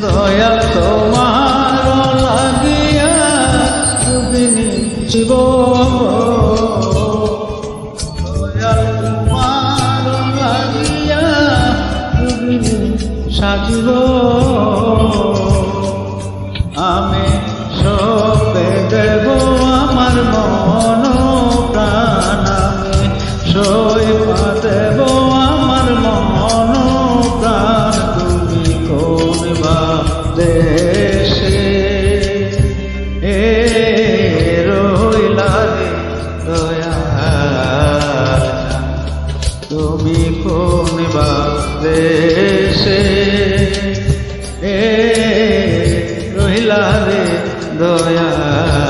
দয়াল তোমার লাগিয়া রুবিনী জীব, দয়াল তোমার লাগিয়া রুবিনী সাজিব। আমি সপে দেব আমার মন প্রাণ, আমি সইপা দেব আমার মন প্রাণ। তুমি কোন বা দেশে রইলা রে দয়াল, তুমি কোন বা দেশে রইলা রে দয়াল।